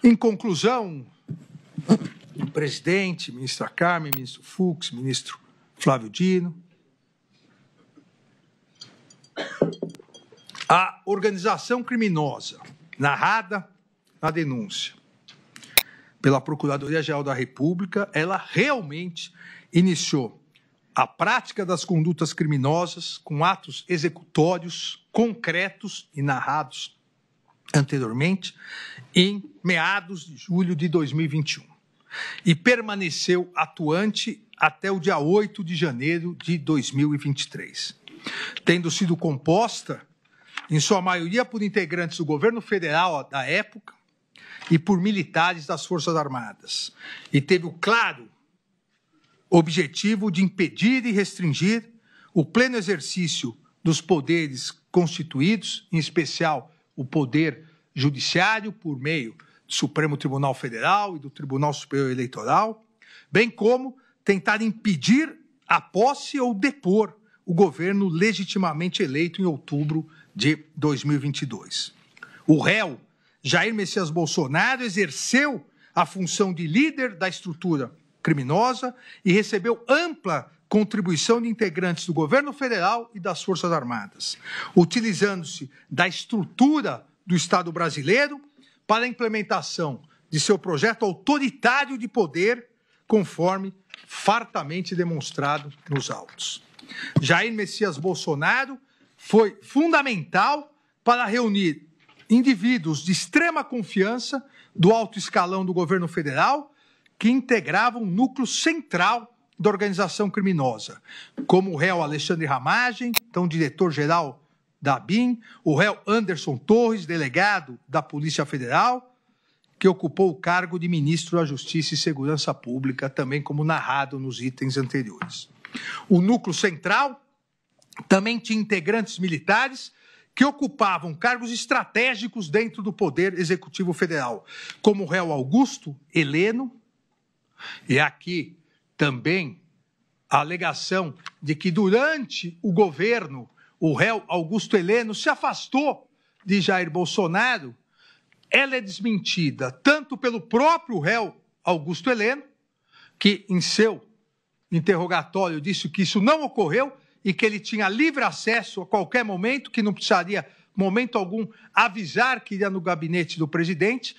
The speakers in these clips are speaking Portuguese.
Em conclusão, presidente, ministra Carmen, ministro Fux, ministro Flávio Dino, a organização criminosa narrada na denúncia pela Procuradoria-Geral da República, ela realmente iniciou a prática das condutas criminosas com atos executórios concretos e narrados anteriormente em meados de julho de 2021 e permaneceu atuante até o dia 8 de janeiro de 2023, tendo sido composta, em sua maioria, por integrantes do governo federal da época e por militares das Forças Armadas, e teve o claro objetivo de impedir e restringir o pleno exercício dos poderes constituídos, em especial o poder judiciário, por meio do Supremo Tribunal Federal e do Tribunal Superior Eleitoral, bem como tentar impedir a posse ou depor o governo legitimamente eleito em outubro de 2022. O réu Jair Messias Bolsonaro exerceu a função de líder da estrutura criminosa e recebeu ampla contribuição de integrantes do governo federal e das Forças Armadas, utilizando-se da estrutura do Estado brasileiro para a implementação de seu projeto autoritário de poder, conforme fartamente demonstrado nos autos. Jair Messias Bolsonaro foi fundamental para reunir indivíduos de extrema confiança do alto escalão do governo federal que integravam um núcleo central da organização criminosa, como o réu Alexandre Ramagem, então diretor-geral da ABIN, o réu Anderson Torres, delegado da Polícia Federal, que ocupou o cargo de ministro da Justiça e Segurança Pública, também como narrado nos itens anteriores. O núcleo central também tinha integrantes militares que ocupavam cargos estratégicos dentro do Poder Executivo Federal, como o réu Augusto Heleno, e aqui também a alegação de que durante o governo o réu Augusto Heleno se afastou de Jair Bolsonaro, ela é desmentida tanto pelo próprio réu Augusto Heleno, que em seu interrogatório disse que isso não ocorreu, e que ele tinha livre acesso a qualquer momento, que não precisaria, momento algum, avisar que iria no gabinete do presidente,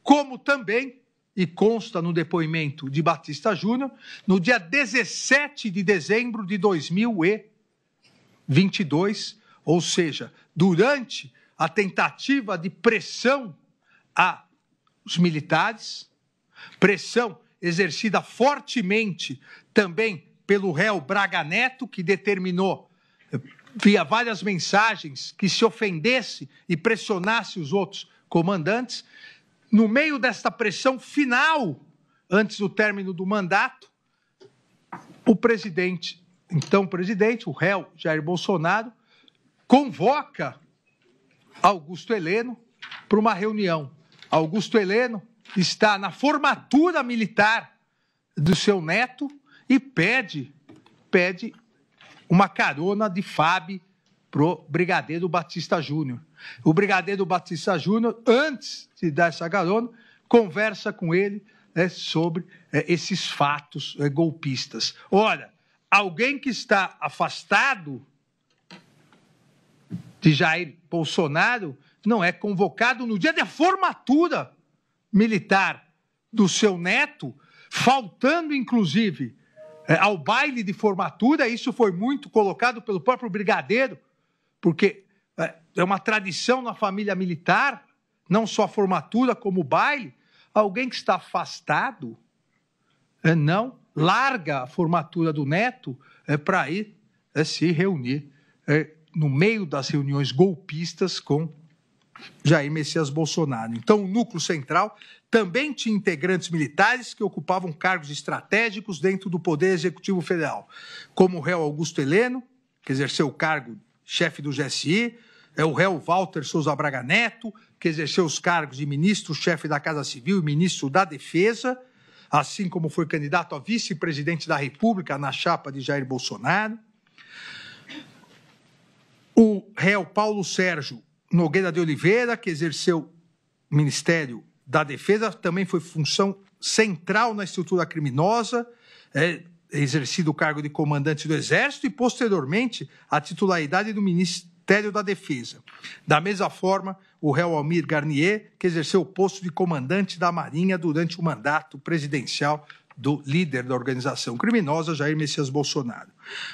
como também, e consta no depoimento de Batista Júnior, no dia 17 de dezembro de 2022, ou seja, durante a tentativa de pressão aos militares, pressão exercida fortemente também pelo réu Braga Neto, que determinou, via várias mensagens, que se ofendesse e pressionasse os outros comandantes. No meio desta pressão final, antes do término do mandato, o presidente, então presidente, o réu Jair Bolsonaro, convoca Augusto Heleno para uma reunião. Augusto Heleno está na formatura militar do seu neto, e pede uma carona de FAB para o brigadeiro Batista Júnior. O brigadeiro Batista Júnior, antes de dar essa carona, conversa com ele sobre esses fatos golpistas. Ora, alguém que está afastado de Jair Bolsonaro não é convocado no dia da formatura militar do seu neto, faltando, inclusive, ao baile de formatura. Isso foi muito colocado pelo próprio brigadeiro, porque é uma tradição na família militar, não só a formatura como o baile. Alguém que está afastado não larga a formatura do neto para ir se reunir no meio das reuniões golpistas com Jair Messias Bolsonaro. Então, o núcleo central também tinha integrantes militares que ocupavam cargos estratégicos dentro do Poder Executivo Federal, como o réu Augusto Heleno, que exerceu o cargo de chefe do GSI, o réu Walter Souza Braga Neto, que exerceu os cargos de ministro-chefe da Casa Civil e ministro da Defesa, assim como foi candidato a vice-presidente da República na chapa de Jair Bolsonaro. O réu Paulo Sérgio Nogueira de Oliveira, que exerceu o Ministério da Defesa também foi função central na estrutura criminosa, exercido o cargo de comandante do Exército e, posteriormente, a titularidade do Ministério da Defesa. Da mesma forma, o réu Almir Garnier, que exerceu o posto de comandante da Marinha durante o mandato presidencial do líder da organização criminosa, Jair Messias Bolsonaro.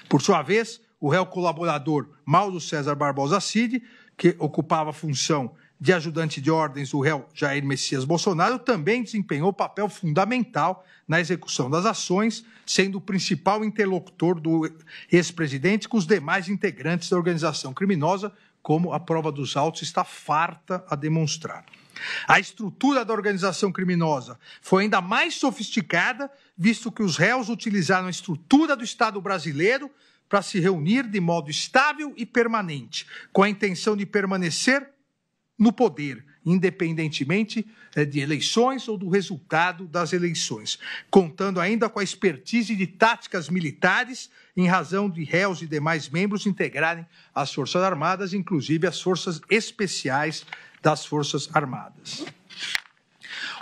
Por sua vez, o réu colaborador Mauro César Barbosa Cid, que ocupava a função de ajudante de ordens do réu Jair Messias Bolsonaro, também desempenhou papel fundamental na execução das ações, sendo o principal interlocutor do ex-presidente com os demais integrantes da organização criminosa, como a prova dos autos está farta a demonstrar. A estrutura da organização criminosa foi ainda mais sofisticada, visto que os réus utilizaram a estrutura do Estado brasileiro para se reunir de modo estável e permanente, com a intenção de permanecer no poder, independentemente de eleições ou do resultado das eleições, contando ainda com a expertise de táticas militares, em razão de réus e demais membros integrarem as Forças Armadas, inclusive as Forças Especiais das Forças Armadas.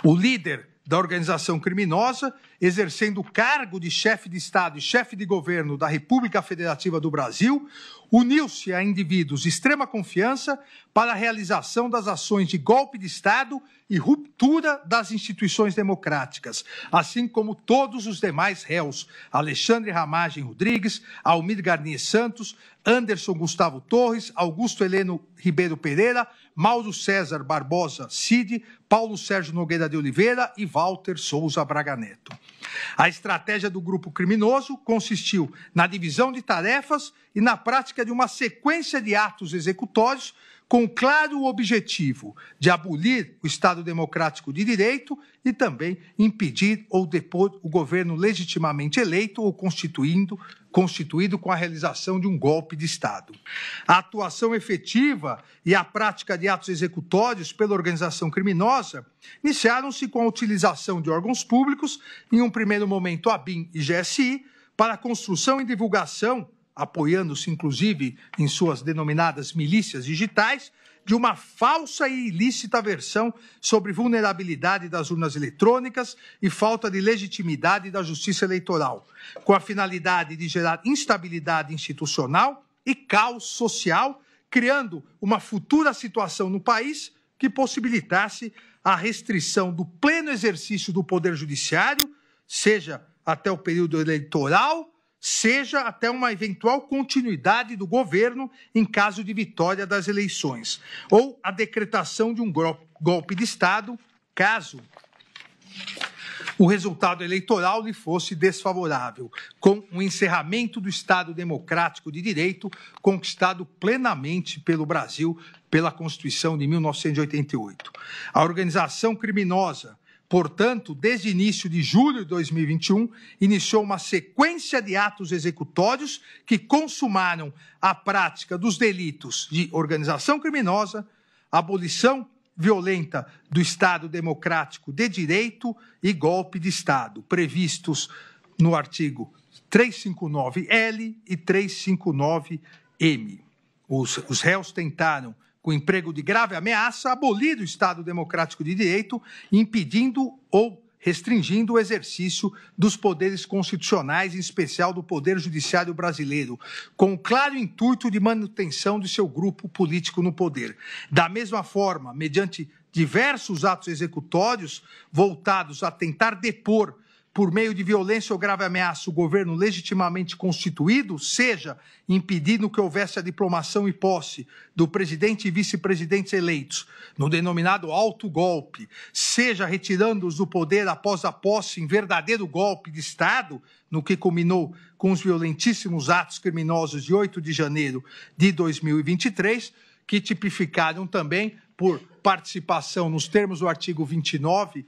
O líder da organização criminosa, exercendo o cargo de chefe de Estado e chefe de governo da República Federativa do Brasil, uniu-se a indivíduos de extrema confiança para a realização das ações de golpe de Estado e ruptura das instituições democráticas, assim como todos os demais réus, Alexandre Ramagem Rodrigues, Almir Garnier Santos, Anderson Gustavo Torres, Augusto Heleno Ribeiro Pereira, Mauro César Barbosa Cid, Paulo Sérgio Nogueira de Oliveira e Walter Souza Braga Neto. A estratégia do grupo criminoso consistiu na divisão de tarefas e na prática de uma sequência de atos executórios com o claro objetivo de abolir o Estado Democrático de Direito e também impedir ou depor o governo legitimamente eleito ou constituído com a realização de um golpe de Estado. A atuação efetiva e a prática de atos executórios pela organização criminosa iniciaram-se com a utilização de órgãos públicos, em um primeiro momento a ABIN e GSI, para a construção e divulgação, apoiando-se inclusive em suas denominadas milícias digitais, de uma falsa e ilícita versão sobre vulnerabilidade das urnas eletrônicas e falta de legitimidade da justiça eleitoral, com a finalidade de gerar instabilidade institucional e caos social, criando uma futura situação no país que possibilitasse a restrição do pleno exercício do Poder Judiciário, seja até o período eleitoral, seja até uma eventual continuidade do governo em caso de vitória das eleições, ou a decretação de um golpe de Estado, caso o resultado eleitoral lhe fosse desfavorável, com o encerramento do Estado Democrático de Direito conquistado plenamente pelo Brasil pela Constituição de 1988. A organização criminosa, portanto, desde início de julho de 2021, iniciou uma sequência de atos executórios que consumaram a prática dos delitos de organização criminosa, abolição violenta do Estado Democrático de Direito e golpe de Estado, previstos no artigo 359-L e 359-M. Os réus tentaram, com emprego de grave ameaça, abolir o Estado Democrático de Direito, impedindo ou restringindo o exercício dos poderes constitucionais, em especial do Poder Judiciário brasileiro, com o claro intuito de manutenção de seu grupo político no poder. Da mesma forma, mediante diversos atos executórios voltados a tentar depor, por meio de violência ou grave ameaça, o governo legitimamente constituído, seja impedindo que houvesse a diplomação e posse do presidente e vice-presidentes eleitos, no denominado autogolpe, seja retirando-os do poder após a posse em verdadeiro golpe de Estado, no que culminou com os violentíssimos atos criminosos de 8 de janeiro de 2023, que tipificaram também por participação nos termos do artigo 29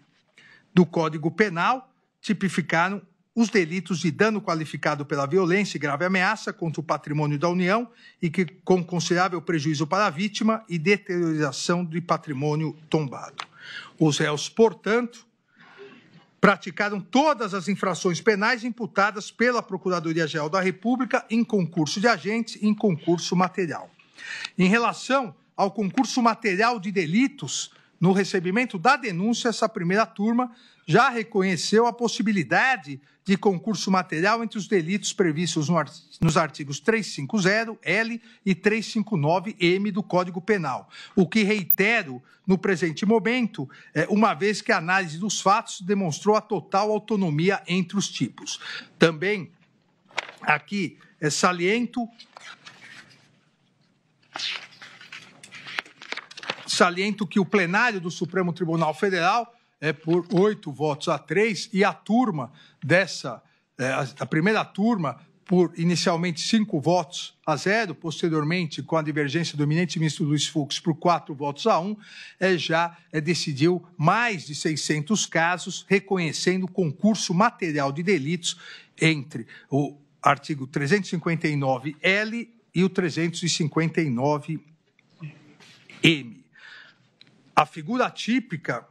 do Código Penal, tipificaram os delitos de dano qualificado pela violência e grave ameaça contra o patrimônio da União e que com considerável prejuízo para a vítima e deterioração de patrimônio tombado. Os réus, portanto, praticaram todas as infrações penais imputadas pela Procuradoria-Geral da República em concurso de agentes e em concurso material. Em relação ao concurso material de delitos no recebimento da denúncia, essa primeira turma já reconheceu a possibilidade de concurso material entre os delitos previstos nos artigos 350-L e 359-M do Código Penal, o que reitero no presente momento, uma vez que a análise dos fatos demonstrou a total autonomia entre os tipos. Também aqui saliento que o plenário do Supremo Tribunal Federal por 8 votos a 3 e a turma a primeira turma por inicialmente 5 votos a 0, posteriormente com a divergência do eminente ministro Luiz Fux por 4 votos a 1, já decidiu mais de 600 casos reconhecendo concurso material de delitos entre o artigo 359-L e o 359-M. A figura típica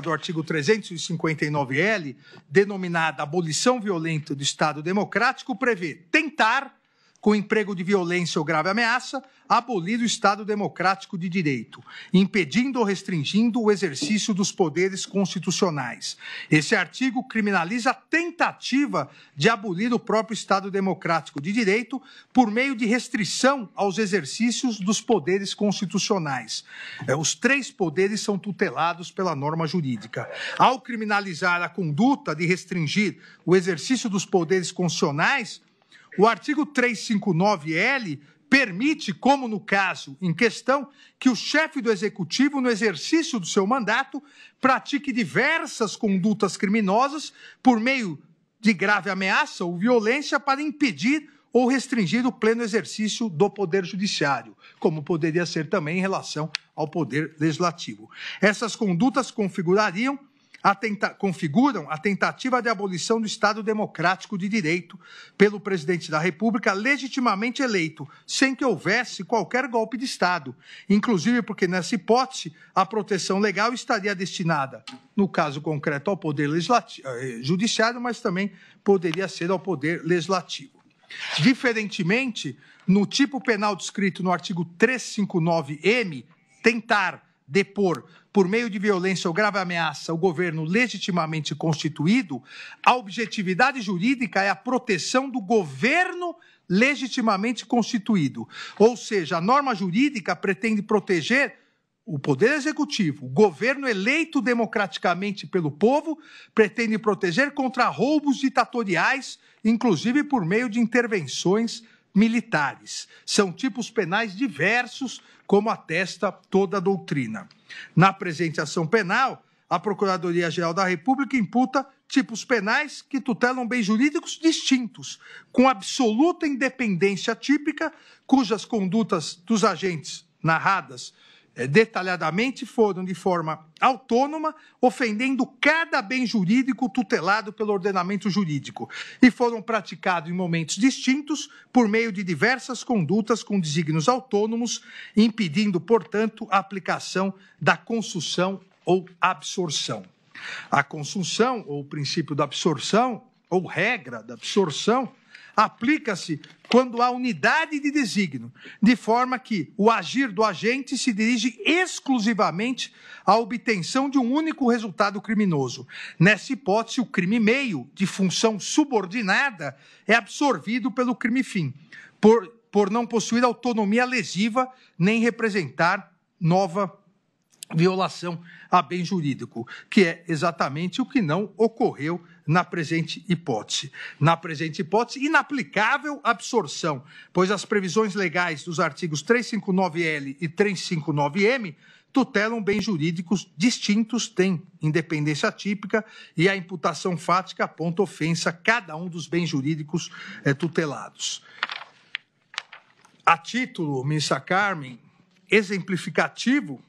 do artigo 359-L, denominada abolição violenta do Estado Democrático, prevê tentar, com emprego de violência ou grave ameaça, abolir o Estado Democrático de Direito, impedindo ou restringindo o exercício dos poderes constitucionais. Esse artigo criminaliza a tentativa de abolir o próprio Estado Democrático de Direito por meio de restrição aos exercícios dos poderes constitucionais. Os 3 poderes são tutelados pela norma jurídica. Ao criminalizar a conduta de restringir o exercício dos poderes constitucionais, o artigo 359-L permite, como no caso em questão, que o chefe do Executivo, no exercício do seu mandato, pratique diversas condutas criminosas por meio de grave ameaça ou violência para impedir ou restringir o pleno exercício do Poder Judiciário, como poderia ser também em relação ao Poder Legislativo. Essas condutas configuram a tentativa de abolição do Estado Democrático de Direito pelo presidente da República legitimamente eleito, sem que houvesse qualquer golpe de Estado, inclusive porque, nessa hipótese, a proteção legal estaria destinada, no caso concreto, ao Poder Judiciário, mas também poderia ser ao Poder Legislativo. Diferentemente, no tipo penal descrito no artigo 359-M, tentar depor, por meio de violência ou grave ameaça, o governo legitimamente constituído, a objetividade jurídica é a proteção do governo legitimamente constituído. Ou seja, a norma jurídica pretende proteger o Poder Executivo, o governo eleito democraticamente pelo povo, pretende proteger contra roubos ditatoriais, inclusive por meio de intervenções militares. São tipos penais diversos, como atesta toda a doutrina. Na presente ação penal, a Procuradoria-Geral da República imputa tipos penais que tutelam bens jurídicos distintos, com absoluta independência típica, cujas condutas dos agentes narradas detalhadamente foram de forma autônoma, ofendendo cada bem jurídico tutelado pelo ordenamento jurídico, e foram praticados em momentos distintos por meio de diversas condutas com desígnios autônomos, impedindo, portanto, a aplicação da consunção ou absorção. A consunção, ou o princípio da absorção, ou regra da absorção, aplica-se quando há unidade de desígnio, de forma que o agir do agente se dirige exclusivamente à obtenção de um único resultado criminoso. Nessa hipótese, o crime meio, de função subordinada, é absorvido pelo crime fim, por não possuir autonomia lesiva nem representar nova violação a bem jurídico, que é exatamente o que não ocorreu na presente hipótese. Na presente hipótese, inaplicável absorção, pois as previsões legais dos artigos 359-L e 359-M tutelam bens jurídicos distintos, têm independência típica e a imputação fática aponta ofensa a cada um dos bens jurídicos tutelados. A título, ministra Carmen, exemplificativo,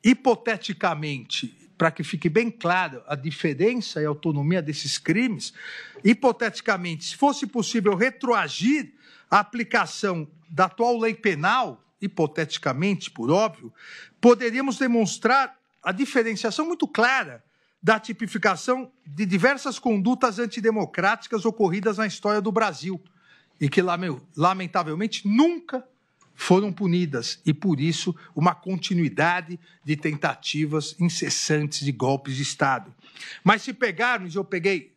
hipoteticamente, para que fique bem claro a diferença e a autonomia desses crimes, hipoteticamente, se fosse possível retroagir a aplicação da atual lei penal, hipoteticamente, por óbvio, poderíamos demonstrar a diferenciação muito clara da tipificação de diversas condutas antidemocráticas ocorridas na história do Brasil e que, lamentavelmente, nunca foram punidas e, por isso, uma continuidade de tentativas incessantes de golpes de Estado. Mas se pegarmos, eu peguei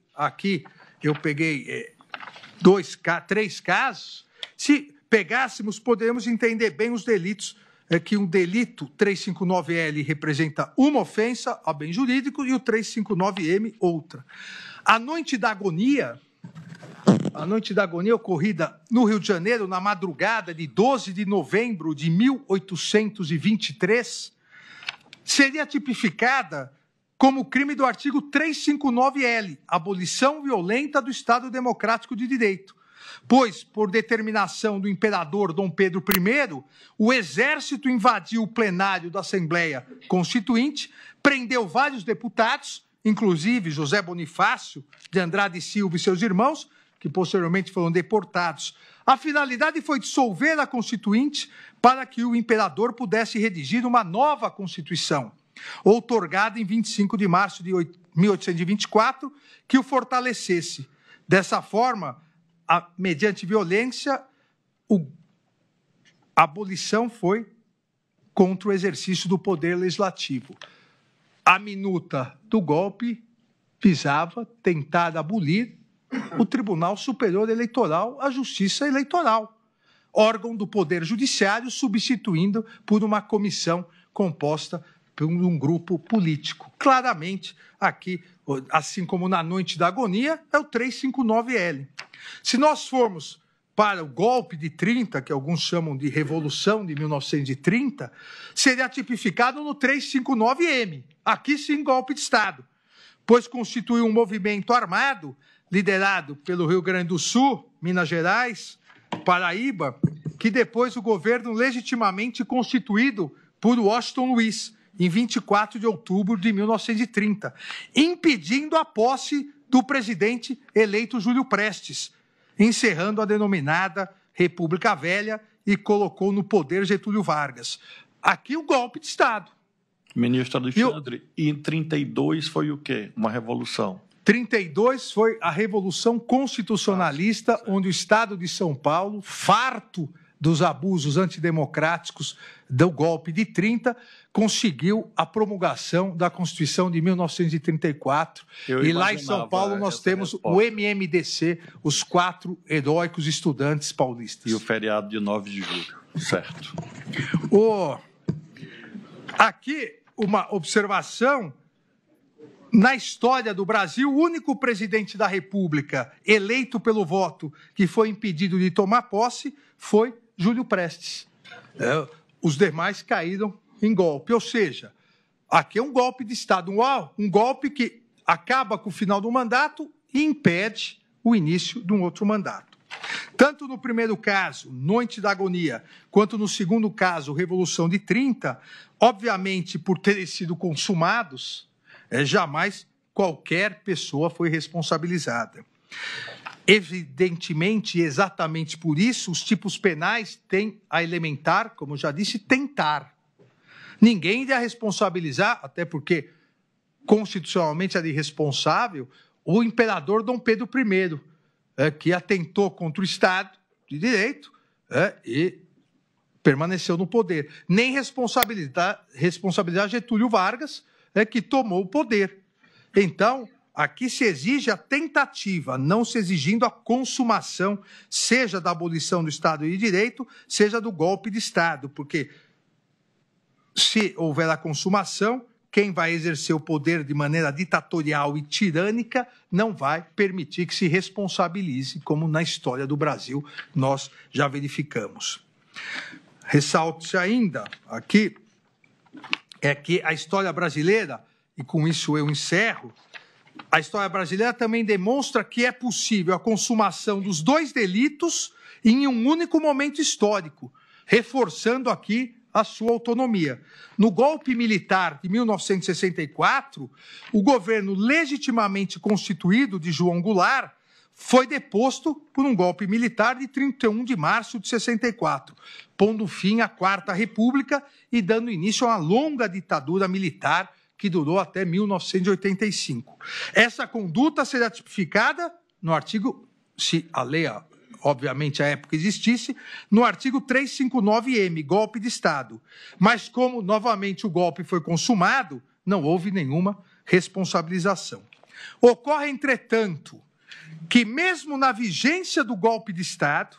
três casos, se pegássemos, poderíamos entender bem os delitos, que um delito 359L representa uma ofensa a bem jurídico e o 359M outra. A noite da agonia ocorrida no Rio de Janeiro, na madrugada de 12 de novembro de 1823, seria tipificada como crime do artigo 359L, abolição violenta do Estado Democrático de Direito, pois, por determinação do imperador Dom Pedro I, o exército invadiu o plenário da Assembleia Constituinte, prendeu vários deputados, inclusive José Bonifácio de Andrade Silva e seus irmãos, que posteriormente foram deportados. A finalidade foi dissolver a Constituinte para que o imperador pudesse redigir uma nova Constituição, outorgada em 25 de março de 1824, que o fortalecesse. Dessa forma, mediante violência, a abolição foi contra o exercício do poder legislativo. A minuta do golpe visava tentar abolir o Tribunal Superior Eleitoral, a Justiça Eleitoral, órgão do Poder Judiciário, substituindo por uma comissão composta por um grupo político. Claramente, aqui, assim como na noite da agonia, é o 359L. Se nós formos para o golpe de 30, que alguns chamam de Revolução de 1930, seria tipificado no 359M, aqui sim golpe de Estado, pois constituiu um movimento armado liderado pelo Rio Grande do Sul, Minas Gerais, Paraíba, que depois o governo legitimamente constituído por Washington Luiz, em 24 de outubro de 1930, impedindo a posse do presidente eleito Júlio Prestes, encerrando a denominada República Velha e colocou no poder Getúlio Vargas. Aqui o golpe de Estado. Ministro Alexandre, e em 32 foi o quê? Uma revolução? 32 foi a Revolução Constitucionalista, onde o Estado de São Paulo, farto dos abusos antidemocráticos do golpe de 30, conseguiu a promulgação da Constituição de 1934. E lá em São Paulo nós temos o MMDC, os 4 heróicos estudantes paulistas. E o feriado de 9 de julho, certo. Aqui, uma observação. Na história do Brasil, o único presidente da República eleito pelo voto que foi impedido de tomar posse foi Júlio Prestes. Os demais caíram em golpe. Ou seja, aqui é um golpe de Estado, um golpe que acaba com o final do mandato e impede o início de um outro mandato. Tanto no primeiro caso, Noite da Agonia, quanto no segundo caso, Revolução de 30, obviamente, por terem sido consumados, jamais qualquer pessoa foi responsabilizada. Evidentemente, exatamente por isso, os tipos penais têm a elementar, como eu já disse, tentar. Ninguém irá responsabilizar, até porque constitucionalmente é irresponsável, o imperador Dom Pedro I, que atentou contra o Estado de Direito e permaneceu no poder. Nem responsabilizar Getúlio Vargas, que tomou o poder. Então, aqui se exige a tentativa, não se exigindo a consumação, seja da abolição do Estado de Direito, seja do golpe de Estado, porque se houver a consumação, quem vai exercer o poder de maneira ditatorial e tirânica não vai permitir que se responsabilize, como na história do Brasil nós já verificamos. Ressalte-se ainda aqui que a história brasileira, e com isso eu encerro, a história brasileira também demonstra que é possível a consumação dos 2 delitos em um único momento histórico, reforçando aqui a sua autonomia. No golpe militar de 1964, o governo legitimamente constituído de João Goulart foi deposto por um golpe militar de 31 de março de 64, pondo fim à Quarta República e dando início a uma longa ditadura militar que durou até 1985. Essa conduta será tipificada no artigo, se a lei obviamente, à época existisse, no artigo 359-M, golpe de Estado. Mas como, novamente, o golpe foi consumado, não houve nenhuma responsabilização. Ocorre, entretanto, que mesmo na vigência do golpe de Estado,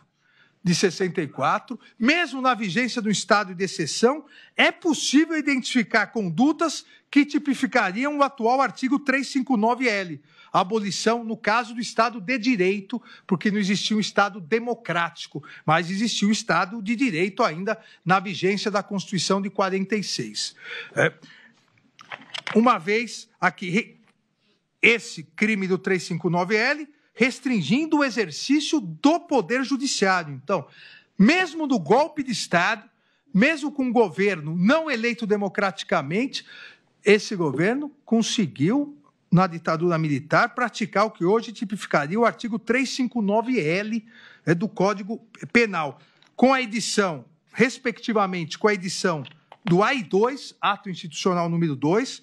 de 64, mesmo na vigência do estado de exceção, é possível identificar condutas que tipificariam o atual artigo 359-L, a abolição, no caso do Estado de Direito, porque não existia um Estado democrático, mas existia um Estado de Direito ainda na vigência da Constituição de 46. Uma vez aqui, esse crime do 359-L, restringindo o exercício do Poder Judiciário. Então, mesmo no golpe de Estado, mesmo com um governo não eleito democraticamente, esse governo conseguiu, na ditadura militar, praticar o que hoje tipificaria o artigo 359-L do Código Penal, com a edição, respectivamente, com a edição do AI-2, Ato Institucional número 2,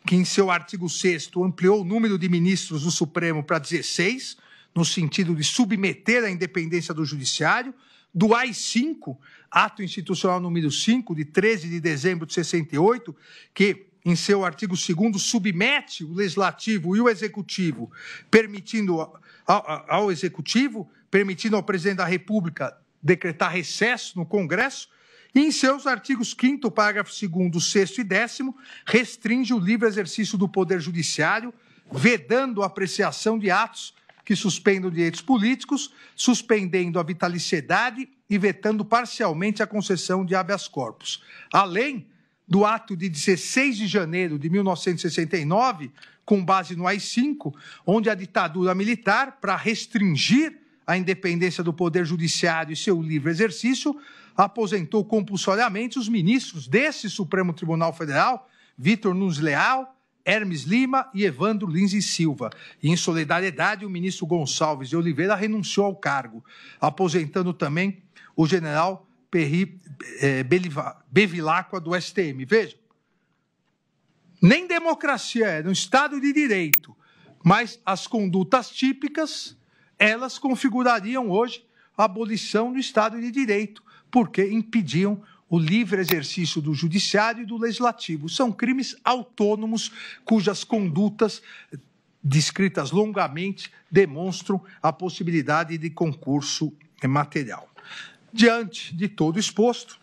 que em seu artigo 6º ampliou o número de ministros do Supremo para 16, no sentido de submeter a independência do Judiciário, do AI-5, Ato Institucional número 5, de 13 de dezembro de 68, que em seu artigo 2º submete o Legislativo e o Executivo, permitindo ao Executivo, permitindo ao Presidente da República decretar recesso no Congresso, e em seus artigos 5º, parágrafo 2º, 6º e 10º, restringe o livre exercício do Poder Judiciário, vedando a apreciação de atos que suspendam direitos políticos, suspendendo a vitaliciedade e vetando parcialmente a concessão de habeas corpus. Além do ato de 16 de janeiro de 1969, com base no AI-5, onde a ditadura militar, para restringir a independência do Poder Judiciário e seu livre exercício, aposentou compulsoriamente os ministros desse Supremo Tribunal Federal, Vitor Nunes Leal, Hermes Lima e Evandro Lins e Silva. E, em solidariedade, o ministro Gonçalves de Oliveira renunciou ao cargo, aposentando também o general Perry Bevilacqua do STM. Vejam, nem democracia era um Estado de Direito, mas as condutas típicas, elas configurariam hoje a abolição do Estado de Direito, porque impediam o livre exercício do Judiciário e do Legislativo. São crimes autônomos cujas condutas, descritas longamente, demonstram a possibilidade de concurso material. Diante de todo exposto,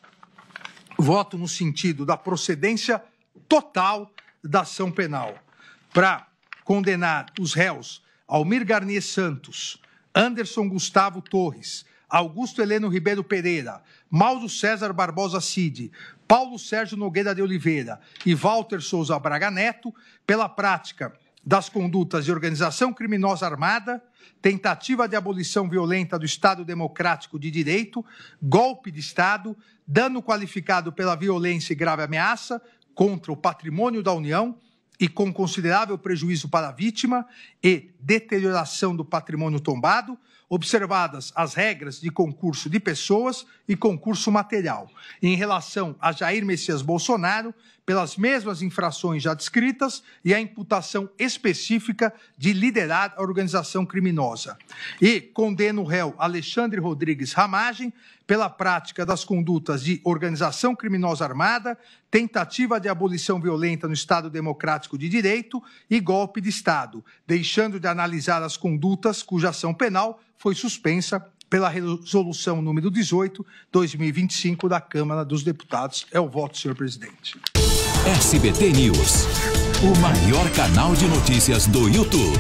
voto no sentido da procedência total da ação penal para condenar os réus Almir Garnier Santos, Anderson Gustavo Torres, Augusto Heleno Ribeiro Pereira, Mauro César Barbosa Cid, Paulo Sérgio Nogueira de Oliveira e Walter Souza Braga Neto pela prática das condutas de organização criminosa armada, tentativa de abolição violenta do Estado Democrático de Direito, golpe de Estado, dano qualificado pela violência e grave ameaça contra o patrimônio da União e com considerável prejuízo para a vítima e deterioração do patrimônio tombado, observadas as regras de concurso de pessoas e concurso material. Em relação a Jair Messias Bolsonaro, pelas mesmas infrações já descritas e a imputação específica de liderar a organização criminosa. E condena o réu Alexandre Rodrigues Ramagem pela prática das condutas de organização criminosa armada, tentativa de abolição violenta no Estado Democrático de Direito e golpe de Estado, deixando de analisar as condutas cuja ação penal foi suspensa pela resolução número 18, 2025 da Câmara dos Deputados. É o voto, senhor presidente. SBT News, o maior canal de notícias do YouTube.